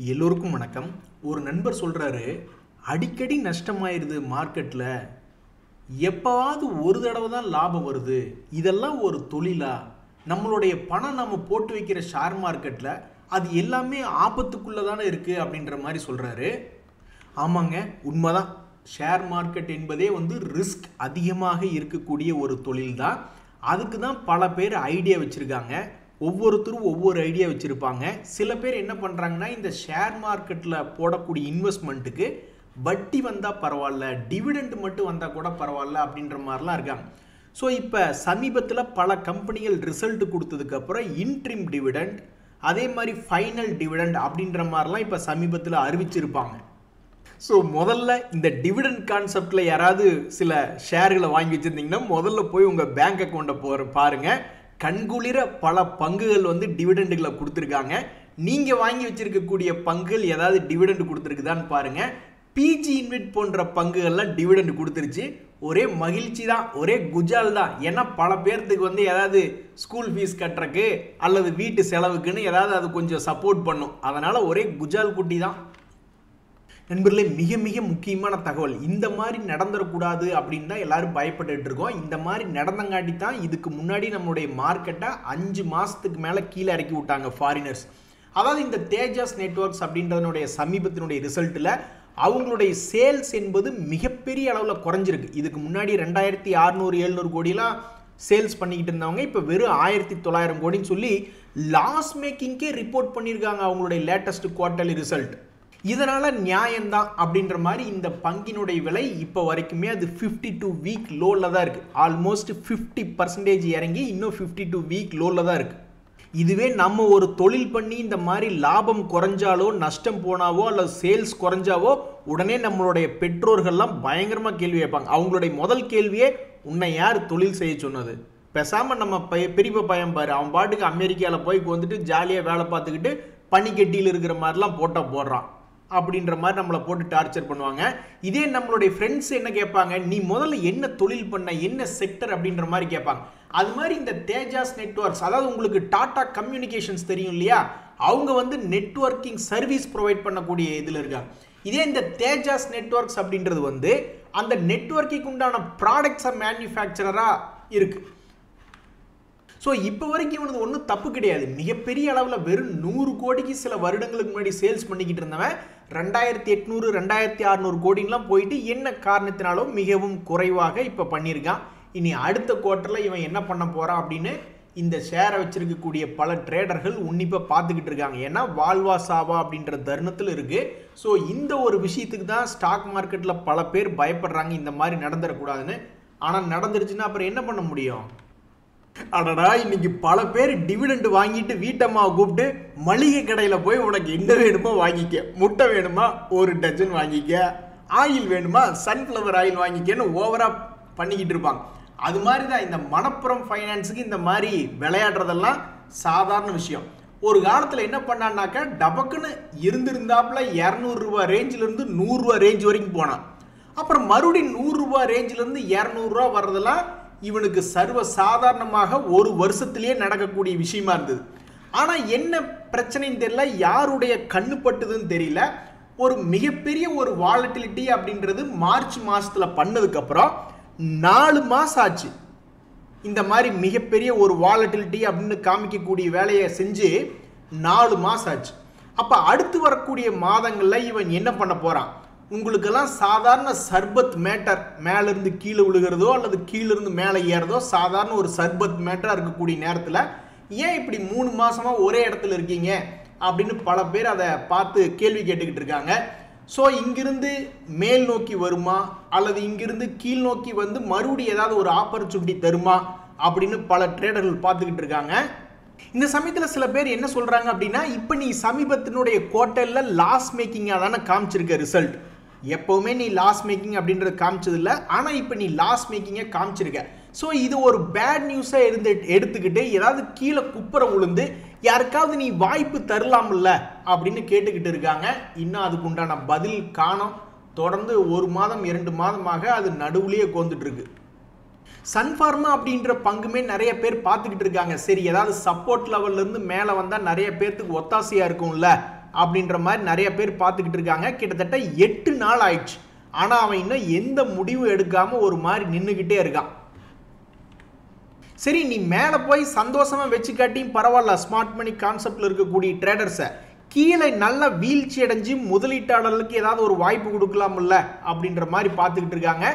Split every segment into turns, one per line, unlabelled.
எல்லோருக்கும் வணக்கம். ஒரு நண்பர் சொல்கிறாரு, அடிக்கடி நஷ்டமாயிருது மார்க்கெட்டில், எப்போவாவது ஒரு தடவை தான் லாபம் வருது, இதெல்லாம் ஒரு தொழிலா? நம்மளுடைய பணம் நம்ம போட்டு வைக்கிற ஷேர் மார்க்கெட்டில் அது எல்லாமே ஆபத்துக்குள்ளே தானே இருக்குது அப்படின்ற மாதிரி சொல்கிறாரு. ஆமாங்க, உண்மைதான். ஷேர் மார்க்கெட் என்பதே ரிஸ்க் அதிகமாக இருக்கக்கூடிய ஒரு தொழில் தான். அதுக்கு தான் பல பேர் ஐடியா வச்சுருக்காங்க. ஒவ்வொருத்தரும் ஒவ்வொரு ஐடியா வச்சுருப்பாங்க. சில பேர் என்ன பண்ணுறாங்கன்னா, இந்த ஷேர் மார்க்கெட்டில் போடக்கூடிய இன்வெஸ்ட்மெண்ட்டுக்கு வட்டி வந்தால் பரவாயில்ல, டிவிடெண்ட் மட்டும் வந்தால் கூட பரவாயில்ல அப்படின்ற மாதிரிலாம் இருக்காங்க. ஸோ இப்போ சமீபத்தில் பல கம்பெனிகள் ரிசல்ட் கொடுத்ததுக்கப்புறம் இன்ட்ரிம் டிவிடெண்ட், அதே மாதிரி ஃபைனல் டிவிடெண்ட் அப்படின்ற மாதிரிலாம் இப்போ சமீபத்தில் அறிவிச்சிருப்பாங்க. ஸோ முதல்ல இந்த டிவிடெண்ட் கான்செப்டில் யாராவது சில ஷேர்களை வாங்கி வச்சுருந்தீங்கன்னா முதல்ல போய் உங்கள் பேங்க் அக்கௌண்ட்டை பாருங்கள். கண்குளிர பல பங்குகள் டிவிடெண்டுகளை கொடுத்துருக்காங்க. நீங்கள் வாங்கி வச்சிருக்கக்கூடிய பங்குகள் ஏதாவது டிவிடெண்ட் கொடுத்துருக்குதான்னு பாருங்கள். பிஜி இன்வெட் போன்ற பங்குகள்லாம் டிவிடெண்ட் கொடுத்துருச்சு. ஒரே மகிழ்ச்சி தான், ஒரே குஜால் தான். ஏன்னா பல பேர்த்துக்கு ஏதாவது ஸ்கூல் ஃபீஸ் கட்டுறக்கு அல்லது வீட்டு செலவுக்குன்னு ஏதாவது அது கொஞ்சம் சப்போர்ட் பண்ணும். அதனால் ஒரே குஜால் குட்டி தான். நண்பர்களே, மிக மிக முக்கியமான தகவல். இந்த மாதிரி நடந்துடக்கூடாது அப்படின்னு தான் எல்லாரும் பயப்பட்டு இருக்கோம். இந்த மாதிரி நடந்தங்காட்டி தான் இதுக்கு முன்னாடி நம்மளுடைய மார்க்கெட்டை 5 மாதத்துக்கு மேலே கீழே இறக்கி விட்டாங்க ஃபாரினர்ஸ். அதாவது இந்த தேஜாஸ் நெட்வொர்க்ஸ் அப்படின்றதனுடைய சமீபத்தினுடைய ரிசல்ட்டில் அவங்களுடைய சேல்ஸ் என்பது மிகப்பெரிய அளவில் குறைஞ்சிருக்கு. இதுக்கு முன்னாடி 2600-700 கோடியெலாம் சேல்ஸ் பண்ணிக்கிட்டு இருந்தவங்க இப்போ வெறும் 1900 கோடின்னு சொல்லி லாஸ் மேக்கிங்கே ரிப்போர்ட் பண்ணியிருக்காங்க அவங்களுடைய லேட்டஸ்ட் குவார்ட்டர்லி ரிசல்ட். இதனால் நியாயம்தான் அப்படின்ற மாதிரி இந்த பங்கினுடைய விலை இப்போ வரைக்குமே அது 52 வீக் லோவில் தான் இருக்குது. ஆல்மோஸ்ட் 50% இறங்கி இன்னும் 52 வீக் லோவில் தான் இருக்குது. இதுவே நம்ம ஒரு தொழில் பண்ணி இந்த மாதிரி லாபம் குறைஞ்சாலோ நஷ்டம் போனாவோ அல்லது சேல்ஸ் குறைஞ்சாவோ உடனே நம்மளுடைய பெற்றோர்கள்லாம் பயங்கரமாக கேள்வி கேட்பாங்க. அவங்களுடைய முதல் கேள்வியே, உன்னை யார் தொழில் செய்ய சொன்னது? பேசாமல் நம்ம பெரிய பையன் பாரு, அவன் பாட்டுக்கு அமெரிக்காவில் போய் ஜாலியாக வேலை பார்த்துக்கிட்டு பனிக்கட்டியில் இருக்கிற மாதிரிலாம் போடுறான் அப்படின்ற மாதிரி நம்மளை போட்டு டார்ச்சர் பண்ணுவாங்க. இதே நம்மளுடைய ஃப்ரெண்ட்ஸ் என்ன கேட்பாங்க, நீ முதல்ல என்ன தொழில் பண்ண, என்ன செக்டர் அப்படின்ற மாதிரி கேட்பாங்க. அது மாதிரி இந்த தேஜாஸ் நெட்வொர்க்ஸ், அதாவது உங்களுக்கு டாடா கம்யூனிகேஷன்ஸ் தெரியும் இல்லையா, அவங்க நெட்வொர்க்கிங் சர்வீஸ் ப்ரொவைட் பண்ணக்கூடிய இதில் இருக்காங்க. இதே இந்த தேஜாஸ் நெட்வொர்க்ஸ் அப்படின்றது அந்த நெட்வொர்க்கிங் உண்டான ப்ராடக்ட்ஸை மேனுஃபேக்சரராக இருக்குது. ஸோ இப்போ வரைக்கும் ஒன்றும் தப்பு கிடையாது. மிகப்பெரிய அளவில் வெறும் 100 கோடிக்கு சில வருடங்களுக்கு முன்னாடி சேல்ஸ் பண்ணிக்கிட்டு இருந்தவன் 2800-2600 கோடிங்கெலாம் போயிட்டு என்ன காரணத்தினாலும் மிகவும் குறைவாக இப்போ பண்ணியிருக்கான். இனி அடுத்த குவார்ட்டரில் இவன் என்ன பண்ண போகிறான் அப்படின்னு இந்த ஷேரை வச்சிருக்கக்கூடிய பல ட்ரேடர்கள் உன்னிப்பாக பார்த்துக்கிட்டு இருக்காங்க. ஏன்னா வாழ்வா சாவா அப்படின்ற தருணத்தில் இருக்குது. ஸோ இந்த ஒரு விஷயத்துக்கு தான் ஸ்டாக் மார்க்கெட்டில் பல பேர் பயப்படுறாங்க, இந்த மாதிரி நடந்துடக்கூடாதுன்னு. ஆனால் நடந்துருச்சுன்னா அப்புறம் என்ன பண்ண முடியும்? அடடா, இன்னைக்கு பல பேர் டிவிடெண்ட் வாங்கிட்டு வீட்டம்மாவை கூப்பிட்டு மளிகை கடையில் போய் உனக்கு என்ன வேணுமோ வாங்கிக்க, முட்டை வேணுமா 1 டஜன் வாங்கிக்க, ஆயில் வேணுமா சன்ஃப்ளவர் ஆயில் வாங்கிக்கன்னு ஓவராக பண்ணிக்கிட்டு இருப்பாங்க. அது மாதிரி தான் இந்த மணப்புரம் ஃபைனான்ஸுக்கு இந்த மாதிரி விளையாடுறதெல்லாம் சாதாரண விஷயம். ஒரு காலத்தில் என்ன பண்ணான்னாக்கா, டபக்குன்னு இருந்திருந்தாப்புல 200 ரூபா ரேஞ்சிலிருந்து 100 ரூபா ரேஞ்ச் வரைக்கும் போனான். அப்புறம் மறுபடியும் 100 ரூபா ரேஞ்சிலிருந்து 200 ரூபா வர்றதெல்லாம் இவனுக்கு சர்வ சாதாரணமாக ஒரு வருஷத்திலேயே நடக்கக்கூடிய விஷயமா இருந்தது. ஆனால் என்ன பிரச்சனைன்னு தெரியல, யாருடைய கண்ணு பட்டுதுன்னு தெரியல, ஒரு மிகப்பெரிய ஒரு வாலட்டிலிட்டி அப்படின்றது மார்ச் மாதத்தில் பண்ணதுக்கப்புறம் 4 மாதம் ஆச்சு. இந்த மாதிரி மிகப்பெரிய ஒரு வாலட்டிலிட்டி அப்படின்னு காமிக்கக்கூடிய வேலையை செஞ்சு 4 மாதம் ஆச்சு. அப்போ அடுத்து வரக்கூடிய மாதங்களில் இவன் என்ன பண்ண போகிறான்? உங்களுக்கெல்லாம் சாதாரண சர்பத் மேட்டர், மேலேருந்து கீழே விழுகிறதோ அல்லது கீழிருந்து மேலே ஏறதோ சாதாரண ஒரு சர்பத் மேட்டராக இருக்கக்கூடிய நேரத்தில் ஏன் இப்படி 3 மாதமாக ஒரே இடத்துல இருக்கீங்க அப்படின்னு பல பேர் அதை பார்த்து கேள்வி கேட்டுக்கிட்டு இருக்காங்க. ஸோ இங்கிருந்து மேல் நோக்கி வருமா அல்லது இங்கிருந்து கீழ் நோக்கி மறுபடியும் ஏதாவது ஒரு ஆப்பர்ச்சுனிட்டி தருமா அப்படின்னு பல ட்ரேடர்கள் பார்த்துக்கிட்டு இருக்காங்க. இந்த சமயத்தில் சில பேர் என்ன சொல்கிறாங்க அப்படின்னா, இப்போ நீ சமீபத்தினுடைய குவார்ட்டரில் லாஸ் மேக்கிங்காக தானே காமிச்சிருக்க ரிசல்ட். எப்போவுமே நீ லாஸ் மேக்கிங் அப்படின்றது காமிச்சதில்ல, ஆனால் இப்போ நீ லாஸ் மேக்கிங்கை காமிச்சிருக்க. ஸோ இது ஒரு பேட் நியூஸாக எடுத்துக்கிட்டு ஏதாவது கீழே குப்புற விழுந்து யாருக்காவது நீ வாய்ப்பு தரலாம்ல அப்படின்னு கேட்டுக்கிட்டு இருக்காங்க. இன்னும் அதுக்கு உண்டான பதில் காணோம். தொடர்ந்து 1 மாதம் 2 மாதமாக அது நடுவுலேயே கோந்துட்டு இருக்கு. சன்ஃபார்மா அப்படின்ற பங்குமே நிறைய பேர் பார்த்துக்கிட்டு இருக்காங்க. சரி, ஏதாவது சப்போர்ட் லெவல்ல இருந்து மேலே வந்தால் நிறைய பேர்த்துக்கு ஒத்தாசையாக இருக்கும்ல அப்படின்ற மாதிரி நிறைய பேர் பார்த்துக்கிட்டு இருக்காங்க. கிட்டத்தட்ட 8 நாள் ஆயிடுச்சு. ஆனால் அவன் இன்னும் எந்த முடிவும் எடுக்காமல் ஒரு மாதிரி நின்றுக்கிட்டே இருக்கான். சரி, நீ மேலே போய் சந்தோஷமாக வச்சு காட்டியும் பரவாயில்ல, ஸ்மார்ட் மணி கான்செப்டில் இருக்கக்கூடிய ட்ரேடர்ஸை கீழே நல்ல வீழ்ச்சி அடைஞ்சு முதலீட்டாளர்களுக்கு ஏதாவது ஒரு வாய்ப்பு கொடுக்கலாம்ல அப்படின்ற மாதிரி பார்த்துக்கிட்டு இருக்காங்க.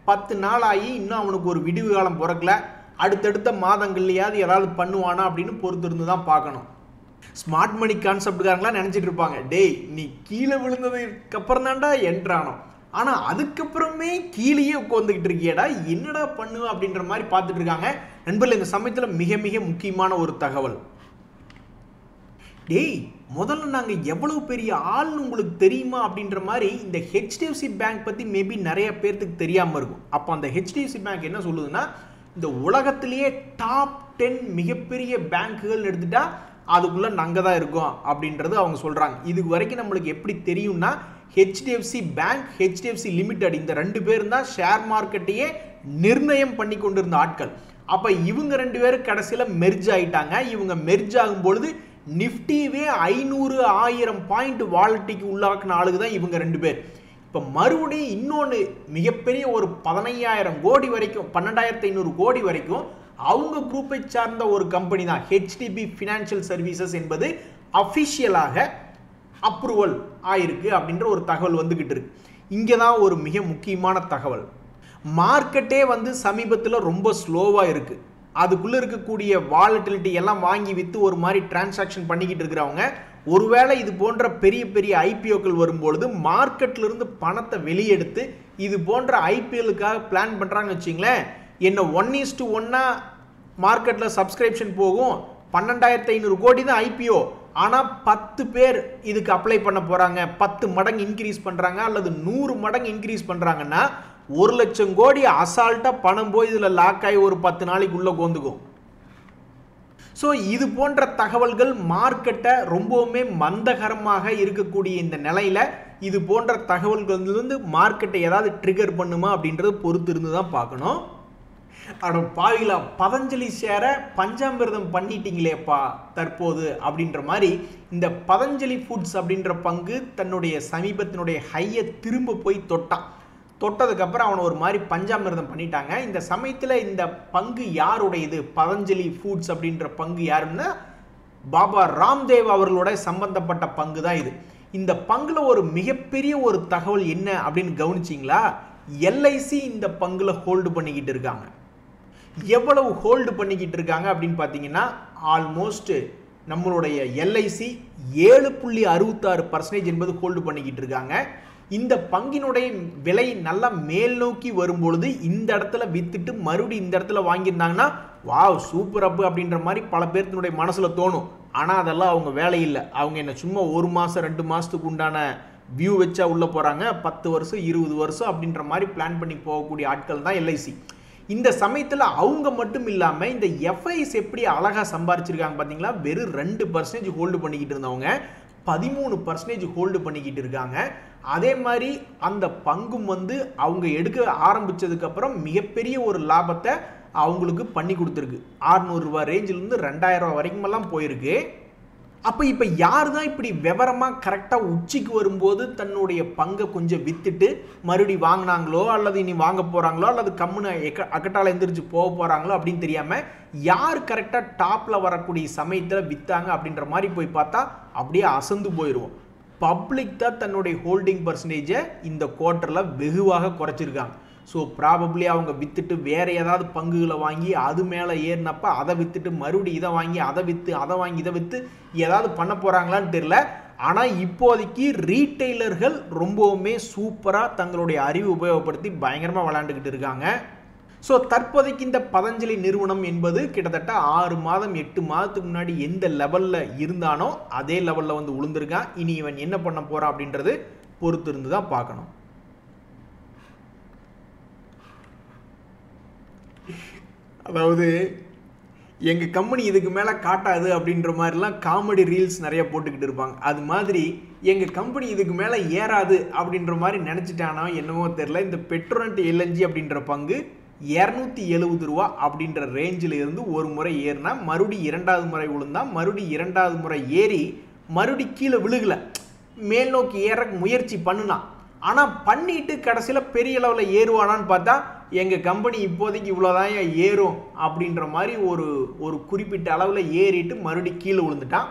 10 நாள் ஆகி இன்னும் அவனுக்கு ஒரு விடுவு காலம் பிறக்கல. அடுத்தடுத்த மாதங்கள்லையாவது ஏதாவது பண்ணுவானா அப்படின்னு பொறுத்திருந்து தான் பார்க்கணும். ஸ்மார்ட் மணி கான்செப்டுக்காரங்களாம் நினச்சிட்டு இருப்பாங்க, டேய் நீ கீழே விழுந்ததுக்கு அப்புறம் தான்டா என்ட்ரானோ, ஆனால் அதுக்கப்புறமே கீழேயே உட்காந்துக்கிட்டு இருக்கியடா, என்னடா பண்ணுவ அப்படின்ற மாதிரி பார்த்துட்டு இருக்காங்க. நண்பர்கள், இந்த சமயத்தில் மிக மிக முக்கியமான ஒரு தகவல். டேய் முதல்ல நாங்கள் எவ்வளவு பெரிய ஆள்னு உங்களுக்கு தெரியுமா அப்படின்ற மாதிரி இந்த ஹெச்டிஎஃப்சி பேங்க் பற்றி மேபி நிறைய பேர்த்துக்கு தெரியாமல் இருக்கும். அப்போ அந்த ஹெச்டிஎஃப்சி பேங்க் என்ன சொல்லுதுன்னா, இந்த உலகத்திலேயே டாப் 10 மிகப்பெரிய பேங்க்குகள் எடுத்துட்டா அதுக்குள்ளே நாங்கள் தான் இருக்கோம் அப்படின்றது அவங்க சொல்கிறாங்க. இது வரைக்கும் நம்மளுக்கு எப்படி தெரியும்னா, ஹெச்டிஎஃப்சி பேங்க், ஹெச்டிஎஃப்சி லிமிடெட், இந்த 2 பேரும் தான் ஷேர் மார்க்கெட்டையே நிர்ணயம் பண்ணி கொண்டிருந்த ஆட்கள். அப்போ இவங்க 2 பேரும் கடைசியில் மெர்ஜ் ஆகிட்டாங்க. இவங்க மெர்ஜ் ஆகும் பொழுது நிஃப்டிவே 500,000 பாயிண்ட் வாலட்டிக்கு உள்ளாக்கின ஆளுக்கு தான் இவங்க 2 பேர். இப்போ மறுபடியும் இன்னொன்று மிகப்பெரிய ஒரு 15,000 கோடி வரைக்கும், 12,500 கோடி வரைக்கும் அவங்க குரூப்பை சார்ந்த ஒரு கம்பெனி தான் ஹெச்டிபி ஃபினான்ஷியல் சர்வீசஸ் என்பது அஃபிஷியலாக அப்ரூவல் ஆயிருக்கு அப்படின்ற ஒரு தகவல் வந்துகிட்டு இருக்கு. இங்கே தான் ஒரு மிக முக்கியமான தகவல். மார்க்கெட்டே சமீபத்தில் ரொம்ப ஸ்லோவாக இருக்குது. அதுக்குள்ளே இருக்கக்கூடிய வாலட்டிலிட்டி எல்லாம் வாங்கி விற்று ஒரு மாதிரி டிரான்சாக்ஷன் பண்ணிக்கிட்டு இருக்கிறவங்க, ஒருவேளை இது போன்ற பெரிய பெரிய ஐபிஓக்கள் வரும்பொழுது மார்க்கெட்லேருந்து பணத்தை வெளியெடுத்து இது போன்ற ஐபிஎலுக்காக பிளான் பண்ணுறாங்கன்னு வச்சிங்களேன், என்ன 1:1 மார்க்கெட்டில் சப்ஸ்கிரிப்ஷன் போகும். 12,500 கோடி தான் ஐபிஓ, ஆனால் 10 பேர் இதுக்கு அப்ளை பண்ண போகிறாங்க, 10 மடங்கு இன்க்ரீஸ் பண்ணுறாங்க அல்லது 100 மடங்கு இன்க்ரீஸ் பண்ணுறாங்கன்னா 1,00,000 கோடி அசால்ட்டாக பணம் போய் இதில் லாக் ஆகி ஒரு 10 நாளைக்கு உள்ளே கோந்துக்கும். ஸோ இது போன்ற தகவல்கள் மார்க்கெட்டை ரொம்பவுமே மந்தகரமாக இருக்கக்கூடிய இந்த நிலையில் இது போன்ற தகவல்கள் மார்க்கெட்டை ஏதாவது ட்ரிகர் பண்ணுமா அப்படின்றது பொறுத்து இருந்து தான் பார்க்கணும். ஆனால் பாவிகளா, பதஞ்சலி ஷேரை பஞ்சாமிர்தம் பண்ணிட்டீங்களேப்பா தற்போது அப்படின்ற மாதிரி இந்த பதஞ்சலி ஃபுட்ஸ் அப்படின்ற பங்கு தன்னுடைய சமீபத்தினுடைய ஹையை திரும்ப போய் தொட்டதுக்கப்புறம் அவனை ஒரு மாதிரி பஞ்சாமிர்தம் பண்ணிட்டாங்க. இந்த சமயத்தில் இந்த பங்கு யாருடையது? பதஞ்சலி ஃபுட்ஸ் அப்படின்ற பங்கு யாருன்னா பாபா ராம்தேவ் அவர்களோட சம்பந்தப்பட்ட பங்கு தான் இது. இந்த பங்குல ஒரு மிகப்பெரிய ஒரு தகவல் என்ன அப்படின்னு கவனிச்சிங்களா? எல்ஐசி இந்த பங்குல ஹோல்டு பண்ணிக்கிட்டு இருக்காங்க. எவ்வளவு ஹோல்டு பண்ணிக்கிட்டு இருக்காங்க அப்படின்னு பார்த்தீங்கன்னா, ஆல்மோஸ்ட் நம்மளுடைய எல்ஐசி 7.66% என்பது ஹோல்டு பண்ணிக்கிட்டு இருக்காங்க. இந்த பங்கினுடைய விலை நல்லா மேல் நோக்கி வரும்பொழுது இந்த இடத்துல வித்துட்டு மறுபடியும் இந்த இடத்துல வாங்கியிருந்தாங்கன்னா வாவ் சூப்பர் அப்பு அப்படின்ற மாதிரி பல பேர்த்தினுடைய மனசில் தோணும். ஆனால் அதெல்லாம் அவங்க வேலை இல்லை. அவங்க என்ன சும்மா 1 மாதம் 2 மாதத்துக்கு உண்டான வியூ வச்சா உள்ளே போகிறாங்க. 10 வருஷம் 20 வருஷம் அப்படின்ற மாதிரி பிளான் பண்ணி போகக்கூடிய ஆட்கள் தான் எல்ஐசி. இந்த சமயத்தில் அவங்க மட்டும் இல்லாமல் இந்த எஃப்ஐஸ் எப்படி அழகாக சம்பாரிச்சிருக்காங்க பார்த்தீங்களா? வெறும் 2% ஹோல்டு பண்ணிக்கிட்டு இருந்தவங்க 13% ஹோல்டு பண்ணிக்கிட்டு இருக்காங்க. அதே மாதிரி அந்த பங்கும் அவங்க எடுக்க ஆரம்பித்ததுக்கப்புறம் மிகப்பெரிய ஒரு லாபத்தை அவங்களுக்கு பண்ணி கொடுத்துருக்கு. 600 ரூபா ரேஞ்சிலிருந்து 2000 ரூபா வரைக்குமெல்லாம் போயிருக்கு. அப்போ இப்போ யார் தான் இப்படி விவரமாக கரெக்டாக உச்சிக்கு வரும்போது தன்னுடைய பங்கை கொஞ்சம் விற்றுட்டு மறுபடி வாங்கினாங்களோ அல்லது இனி வாங்க போகிறாங்களோ அல்லது கம்முன்னு அக்கட்டால் எந்திரிச்சு போக போகிறாங்களோ அப்படின்னு தெரியாமல் யார் கரெக்டாக டாப்பில் வரக்கூடிய சமயத்தில் விற்றாங்க அப்படின்ற மாதிரி போய் பார்த்தா அப்படியே அசந்து போயிடுவோம். பப்ளிக் தான் தன்னுடைய ஹோல்டிங் பர்சன்டேஜை இந்த குவார்ட்டரில் வெகுவாக குறைச்சிருக்காங்க. ஸோ ப்ராபப்ளி அவங்க விற்றுட்டு வேறு ஏதாவது பங்குகளை வாங்கி அது மேலே ஏறினப்போ அதை விற்றுட்டு மறுபடியும் இதை வாங்கி அதை விற்று அதை வாங்கி இதை விற்று ஏதாவது பண்ண போகிறாங்களான்னு தெரியல. ஆனால் இப்போதைக்கு ரீட்டெய்லர்கள் ரொம்பவுமே சூப்பராக தங்களுடைய அறிவு உபயோகப்படுத்தி பயங்கரமாக விளையாண்டுக்கிட்டு இருக்காங்க. ஸோ தற்போதைக்கு இந்த பதஞ்சலி நிறுவனம் என்பது கிட்டத்தட்ட 6 மாதம் 8 மாதத்துக்கு முன்னாடி எந்த லெவலில் இருந்தானோ அதே லெவலில் உளுந்திருக்கான். இனி இவன் என்ன பண்ண போகிறான் அப்படின்றது பொறுத்து இருந்து தான் பார்க்கணும். அதாவது எங்கள் கம்பெனி இதுக்கு மேலே காட்டாது அப்படின்ற மாதிரிலாம் காமெடி ரீல்ஸ் நிறைய போட்டுக்கிட்டு இருப்பாங்க. அது மாதிரி எங்கள் கம்பெனி இதுக்கு மேலே ஏறாது அப்படின்ற மாதிரி நினச்சிட்டானோ என்னமோ தெரில. இந்த பெட்ரோனட் எல்என்ஜி அப்படின்ற பங்கு 270 ரூபா அப்படின்ற ரேஞ்சில் இருந்து ஒரு முறை ஏறினா மறுபடியும் 2வது முறை விழுந்தா மறுபடியும் 2வது முறை ஏறி மறுபடி கீழே விழுகலை, மேல் நோக்கி ஏற முயற்சி பண்ணுனான். ஆனால் பண்ணிட்டு கடைசியில் பெரிய லெவலில் ஏறுவானான்னு பார்த்தா எங்கள் கம்பெனி இப்போதைக்கு இவ்வளோதான் ஏறும் அப்படின்ற மாதிரி ஒரு குறிப்பிட்ட அளவில் ஏறிட்டு மறுபடியும் கீழே விழுந்துட்டான்.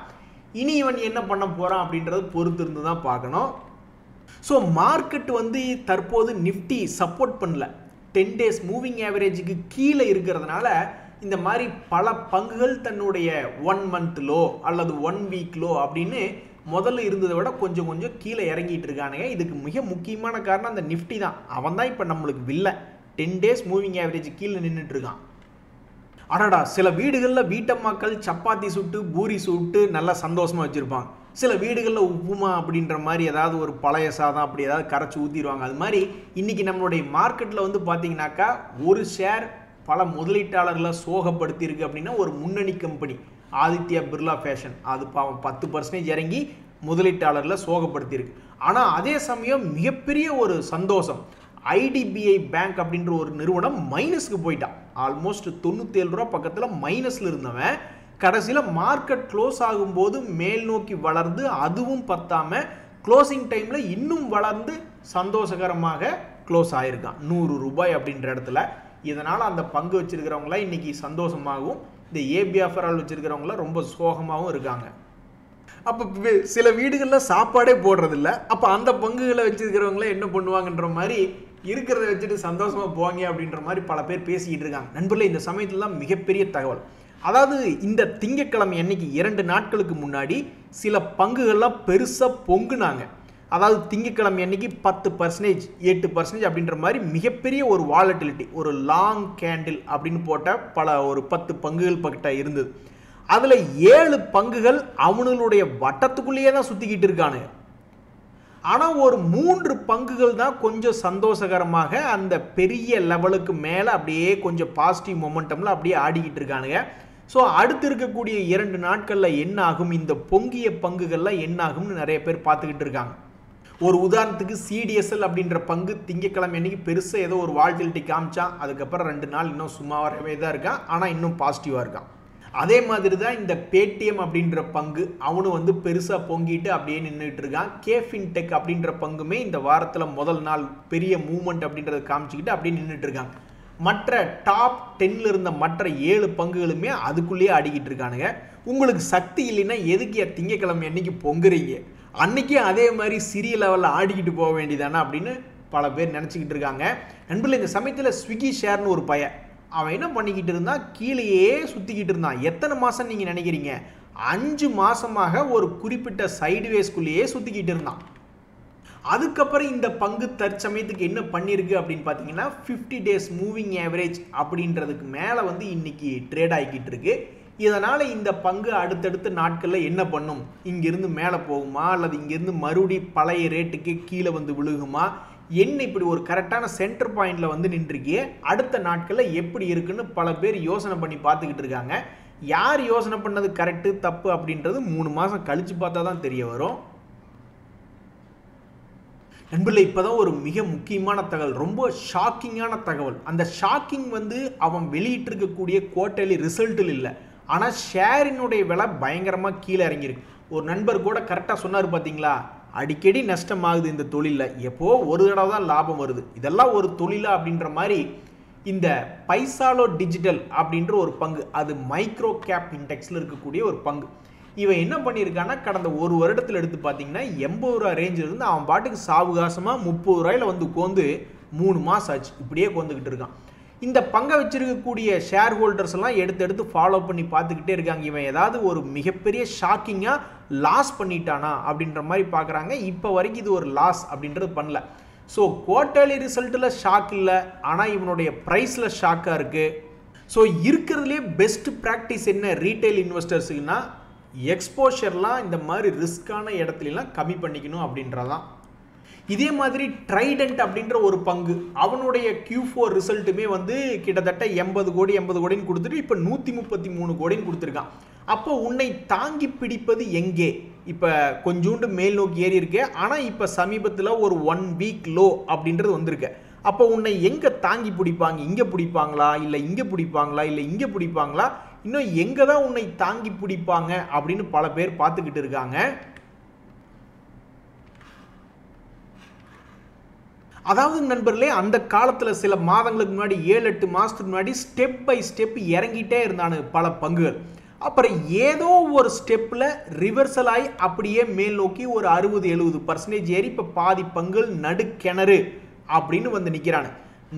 இனி இவன் என்ன பண்ண போகிறான் அப்படின்றது பொறுத்து இருந்து தான் பார்க்கணும். ஸோ மார்க்கெட் வந்து தற்போது நிஃப்டி சப்போர்ட் பண்ணல, 10 days மூவிங் ஆவரேஜுக்கு கீழே இருக்கிறதுனால இந்த மாதிரி பல பங்குகள் தன்னுடைய 1 month லோ அல்லது 1 week லோ அப்படின்னு முதல்ல இருந்ததை விட கொஞ்சம் கொஞ்சம் கீழே இறங்கிட்டு இருக்கானுங்க. இதுக்கு மிக முக்கியமான காரணம் அந்த நிஃப்டி தான். அவன் தான் இப்போ நம்மளுக்கு வில்லை. 10 days மூவிங் ஆவரேஜ் கீழே நின்றுட்டு இருக்கான். அடடா, சில வீடுகளில் வீட்டம்மாக்கள் சப்பாத்தி சுட்டு பூரி சுட்டு நல்லா சந்தோஷமாக வச்சுருப்பாங்க. சில வீடுகளில் உப்புமா அப்படின்ற மாதிரி ஏதாவது ஒரு பழைய சாதம் அப்படி ஏதாவது கரைச்சி ஊற்றிடுவாங்க. அது மாதிரி இன்றைக்கி நம்மளுடைய மார்க்கெட்டில் வந்து பார்த்தீங்கன்னாக்கா ஒரு ஷேர் பல முதலீட்டாளர்களை சோகப்படுத்தியிருக்கு அப்படின்னா ஒரு முன்னணி கம்பெனி ஆதித்யா பிர்லா ஃபேஷன், அது பாவம் 10% இறங்கி முதலீட்டாளர்களை சோகப்படுத்தியிருக்கு. ஆனால் அதே சமயம் மிகப்பெரிய ஒரு சந்தோஷம், ஐடிபிஐ பேங்க் அப்படின்ற ஒரு நிறுவனம் மைனஸ்க்கு போயிட்டான். ஆல்மோஸ்ட் 97 ரூபா பக்கத்தில் மைனஸில் இருந்தவன் கடைசியில் மார்க்கெட் க்ளோஸ் ஆகும்போது மேல் நோக்கி வளர்ந்து அதுவும் பத்தாமல் க்ளோசிங் டைமில் இன்னும் வளர்ந்து சந்தோஷகரமாக க்ளோஸ் ஆகிருக்கான் 100 ரூபாய் அப்படின்ற இடத்துல. இதனால் அந்த பங்கு வச்சுருக்கிறவங்களாம் இன்றைக்கி சந்தோஷமாகவும் இந்த ஏபிஎஃப்ஆர் வச்சுருக்கிறவங்களாம் ரொம்ப சோகமாகவும் இருக்காங்க. அப்போ சில வீடுகளில் சாப்பாடே போடுறதில்ல. அப்போ அந்த பங்குகளை வச்சுருக்கிறவங்கள என்ன பண்ணுவாங்கன்ற மாதிரி இருக்கிறத வச்சுட்டு சந்தோஷமாக போவாங்க அப்படின்ற மாதிரி பல பேர் பேசிக்கிட்டு இருக்காங்க. நண்பர்களே, இந்த சமயத்தில் தான் மிகப்பெரிய தகவல். அதாவது இந்த திங்கட்கிழமை அன்னைக்கு 2 நாட்களுக்கு முன்னாடி சில பங்குகள்லாம் பெருசாக பொங்குனாங்க. அதாவது திங்கட்கிழமை அன்னைக்கு 10%, 8% அப்படின்ற மாதிரி மிகப்பெரிய ஒரு வாலட்டிலிட்டி, ஒரு லாங் கேண்டில் அப்படின்னு போட்ட ஒரு 10 பங்குகள் பக்கிட்ட இருந்தது. அதில் 7 பங்குகள் அவனுடைய வட்டத்துக்குள்ளேயே தான் சுற்றிக்கிட்டு இருக்கானுங்க. ஆனால் ஒரு 3 பங்குகள் தான் கொஞ்சம் சந்தோஷகரமாக அந்த பெரிய லெவலுக்கு மேலே அப்படியே கொஞ்சம் பாசிட்டிவ் மொமெண்டமில் அப்படியே ஆடிக்கிட்டு இருக்கானுங்க. ஸோ அடுத்து இருக்கக்கூடிய 2 நாட்களில் என்ன ஆகும், இந்த பொங்கிய பங்குகள்லாம் என்ன ஆகும்னு நிறைய பேர் பார்த்துக்கிட்டு இருக்காங்க. ஒரு உதாரணத்துக்கு சிடிஎஸ்எல் அப்படின்ற பங்கு திங்கட்கிழமை அன்னைக்கு பெருசாக ஏதோ ஒரு வால்டிலிட்டி காமிச்சான். அதுக்கப்புறம் 2 நாள் இன்னும் சும்மாவே தான் இருக்கான், ஆனால் இன்னும் பாசிட்டிவாக இருக்கான். அதே மாதிரி தான் இந்த பேடிஎம் அப்படின்ற பங்கு அவனு வந்து பெருசாக பொங்கிட்டு அப்படியே நின்றுட்டு இருக்கான். கேஃபின்டெக் அப்படின்ற பங்குமே இந்த வாரத்தில் முதல் நாள் பெரிய மூவ்மெண்ட் அப்படின்றத காமிச்சிக்கிட்டு அப்படியே நின்றுட்டு இருக்காங்க. மற்ற டாப் 10ல் இருந்த மற்ற 7 பங்குகளுமே அதுக்குள்ளேயே ஆடிக்கிட்டு இருக்கானுங்க. உங்களுக்கு சக்தி இல்லைன்னா எதுக்கு திங்கக்கிழமை அன்னைக்கு பொங்குறீங்க, அன்னைக்கே அதே மாதிரி சிறிய லெவலில் ஆடிக்கிட்டு போக வேண்டியதானே அப்படின்னு பல பேர் நினச்சிக்கிட்டு இருக்காங்க. நண்பர்களே, இந்த சமயத்தில் ஸ்விக்கி ஷேர்னு ஒரு பையன் அவன் என்ன பண்ணிக்கிட்டு இருந்தான், கீழேயே சுற்றிக்கிட்டு இருந்தான். எத்தனை மாதம் நீங்கள் நினைக்கிறீங்க? 5 மாதமாக ஒரு குறிப்பிட்ட சைடுவேஸ்குள்ளேயே சுற்றிக்கிட்டு இருந்தான். அதுக்கப்புறம் இந்த பங்கு தற்சமயத்துக்கு என்ன பண்ணியிருக்கு அப்படின்னு பார்த்தீங்கன்னா 50 days மூவிங் ஆவரேஜ் அப்படின்றதுக்கு மேலே வந்து இன்னைக்கு ட்ரேட் ஆகிக்கிட்டு இருக்கு. இதனால் இந்த பங்கு அடுத்தடுத்த நாட்களில் என்ன பண்ணும், இங்கேருந்து மேலே போகுமா அல்லது இங்கேருந்து மறுபடி பழைய ரேட்டுக்கு கீழே வந்து விழுகுமா, என்ன இப்படி ஒரு கரெக்டான சென்டர் பாயிண்டில் வந்து நின்றுருக்கே, அடுத்த நாட்களில் எப்படி இருக்குன்னு பல பேர் யோசனை பண்ணி பார்த்துக்கிட்டு இருக்காங்க. யார் யோசனை பண்ணது கரெக்டு தப்பு அப்படின்றது 3 மாதம் கழித்து பார்த்தா தான் தெரிய வரும். நண்பர்களே, இப்போதான் ஒரு மிக முக்கியமான தகவல், ரொம்ப ஷாக்கிங்கான தகவல். அந்த ஷாக்கிங் வந்து அவன் வெளியிட்டிருக்கக்கூடிய குவார்ட்டர்லி ரிசல்ட்டில் இல்லை, ஆனால் ஷேரினுடைய விலை பயங்கரமாக கீழே இறங்கியிருக்கு. ஒரு நண்பர் கூட கரெக்டாக சொன்னார் பார்த்தீங்களா, அடிக்கடி நஷ்டமாகுது இந்த தொழிலில், எப்போ ஒரு தடவை தான் லாபம் வருது, இதெல்லாம் ஒரு தொழிலா அப்படின்ற மாதிரி இந்த பைசாலோ டிஜிட்டல் அப்படின்ற ஒரு பங்கு, அது மைக்ரோ கேப் இண்டெக்ஸில் இருக்கக்கூடிய ஒரு பங்கு. இவன் என்ன பண்ணியிருக்கான்னா கடந்த ஒரு வருடத்தில் எடுத்து பார்த்தீங்கன்னா 80 ரூபா ரேஞ்சில் இருந்து அவன் பாட்டுக்கு சாவகாசமாக 30 ரூபாயில் வந்து கோந்து 3 மாதம் ஆச்சு, இப்படியே கோந்துக்கிட்டு இருக்கான். இந்த பங்கை வச்சிருக்கக்கூடிய ஷேர் ஹோல்டர்ஸ் எல்லாம் எடுத்து ஃபாலோ பண்ணி பார்த்துக்கிட்டே இருக்காங்க. இவன் ஏதாவது ஒரு மிகப்பெரிய ஷாக்கிங்காக லாஸ் பண்ணிட்டானா அப்படின்ற மாதிரி பார்க்குறாங்க. இப்போ வரைக்கும் இது ஒரு லாஸ் அப்படின்றது பண்ணல. ஸோ குவார்ட்டர்லி ரிசல்ட்டில் ஷாக் இல்லை, ஆனால் இவனுடைய ப்ரைஸில் ஷாக்காக இருக்குது. ஸோ இருக்கிறதுலே பெஸ்ட் ப்ராக்டிஸ் என்ன ரீட்டைல் இன்வெஸ்டர்ஸுக்குன்னா, எக்ஸ்போஷர்லாம் இந்த மாதிரி ரிஸ்கான இடத்துலலாம் கம்மி பண்ணிக்கணும் அப்படின்றதான். இதே மாதிரி ட்ரைடென்ட் அப்படின்ற ஒரு பங்கு, அவனுடைய Q4 ரிசல்ட்டுமே வந்து கிட்டத்தட்ட 80 கோடின்னு கொடுத்துட்டு இப்போ 133 கோடின்னு கொடுத்துருக்கான். அப்போ உன்னை தாங்கி பிடிப்பது எங்கே? இப்போ கொஞ்சோண்டு மேல் நோக்கி ஏறி இருக்கு, ஆனால் இப்போ சமீபத்தில் ஒரு 1 வீக் லோ அப்படின்றது வந்திருக்கு. அப்போ உன்னை எங்கே தாங்கி பிடிப்பாங்க? இங்கே பிடிப்பாங்களா, இல்லை இங்கே பிடிப்பாங்களா, இல்லை இங்கே பிடிப்பாங்களா, இன்னும் எங்கே தான் உன்னை தாங்கி பிடிப்பாங்க அப்படின்னு பல பேர் பார்த்துக்கிட்டு இருக்காங்க. அதாவது நண்பர்களே, அந்த காலத்தில் சில மாதங்களுக்கு முன்னாடி 7-8 மாதத்துக்கு முன்னாடி ஸ்டெப் பை ஸ்டெப் இறங்கிட்டே இருந்தானு பல பங்குகள். அப்புறம் ஏதோ ஒரு ஸ்டெப்பில் ரிவர்சல் ஆகி அப்படியே மேல் நோக்கி ஒரு 60-70% ஏறி இப்போ பாதி பங்குகள் நடுக்கிணறு அப்படின்னு வந்து நிற்கிறானு.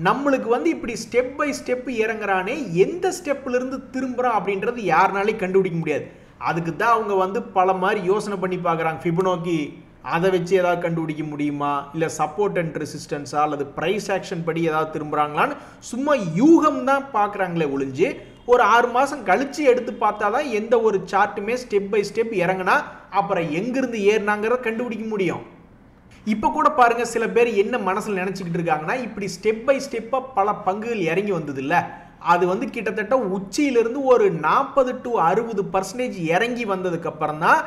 நம்மளுக்கு வந்து இப்படி ஸ்டெப் பை ஸ்டெப் இறங்குறானே, எந்த ஸ்டெப்லேருந்து திரும்புகிறான் அப்படின்றது யாருனாலையும் கண்டுபிடிக்க முடியாது. அதுக்கு தான் அவங்க வந்து பல மாதிரி யோசனை பண்ணி பார்க்குறாங்க. ஃபிபனோக்கி அதை வச்சு ஏதாவது கண்டுபிடிக்க முடியுமா, இல்லை சப்போர்ட் அண்ட் ரெசிஸ்டன்ஸா அல்லது ப்ரைஸ் ஆக்ஷன் படி ஏதாவது திரும்புகிறாங்களான்னு சும்மா யூகம் தான் பார்க்குறாங்களே ஒழிஞ்சு, ஒரு 6 மாதம் கழித்து எடுத்து பார்த்தா தான் எந்த ஒரு சார்ட்டுமே ஸ்டெப் பை ஸ்டெப் இறங்கினா அப்புறம் எங்கிருந்து ஏறினாங்கிறத கண்டுபிடிக்க முடியும். இப்போ கூட பாருங்கள், சில பேர் என்ன மனசில் நினச்சிக்கிட்டு இருக்காங்கன்னா, இப்படி ஸ்டெப் பை ஸ்டெப்பாக பல பங்குகள் இறங்கி வந்தது இல்லை, அது வந்து கிட்டத்தட்ட உச்சியிலிருந்து ஒரு 40-60% இறங்கி வந்ததுக்கு அப்புறம் தான்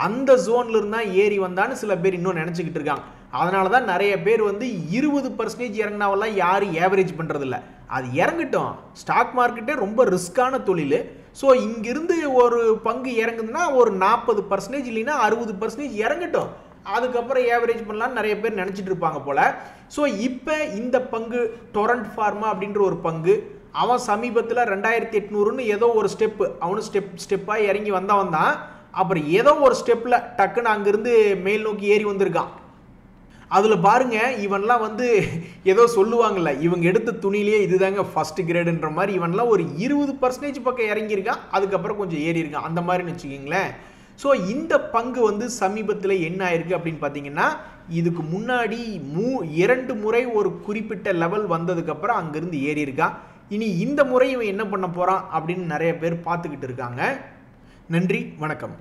அந்த ஜோன்ல இருந்தா ஏறி வந்தான்னு சில பேர் இன்னும் நினைச்சுக்கிட்டு இருக்காங்க. அதனால தான் நிறைய பேர் வந்து 20% இறங்கினாவெல்லாம் யாரும் ஏவரேஜ் பண்றது இல்லை. அது இறங்கட்டும், ஸ்டாக் மார்க்கெட்டே ரொம்ப ரிஸ்கான தொழில். ஸோ இங்கிருந்து ஒரு பங்கு இறங்குதுன்னா ஒரு 40% இல்லைன்னா 60% இறங்கட்டும், அதுக்கப்புறம் ஏவரேஜ் பண்ணலான்னு நிறைய பேர் நினச்சிட்டு இருப்பாங்க போல. ஸோ இப்போ இந்த பங்கு டொரண்ட் ஃபார்மா அப்படின்ற ஒரு பங்கு, அவன் சமீபத்தில் 2800ன்னு ஏதோ ஒரு ஸ்டெப்பு, அவனு ஸ்டெப்பாக இறங்கி வந்தவன் தான். அப்புறம் ஏதோ ஒரு ஸ்டெப்பில் டக்குன்னு அங்கேருந்து மேல் நோக்கி ஏறி வந்திருக்கான். அதில் பாருங்க, இவன்லாம் வந்து ஏதோ சொல்லுவாங்கல்ல, இவங்க எடுத்த துணியிலேயே இதுதாங்க ஃபர்ஸ்ட் கிரேடுன்ற மாதிரி இவன்லாம் ஒரு 20% பக்கம் இறங்கியிருக்கான், அதுக்கப்புறம் கொஞ்சம் ஏறி இருக்கான், அந்த மாதிரின்னு வச்சுக்கிங்களேன். ஸோ இந்த பங்கு வந்து சமீபத்தில் என்ன ஆயிருக்கு அப்படின்னு பார்த்தீங்கன்னா, இதுக்கு முன்னாடி 2 முறை ஒரு குறிப்பிட்ட லெவல் வந்ததுக்கப்புறம் அங்கேருந்து ஏறி இருக்கான். இனி இந்த முறை இவன் என்ன பண்ண போகிறான் அப்படின்னு நிறைய பேர் பார்த்துக்கிட்டு இருக்காங்க. நன்றி, வணக்கம்.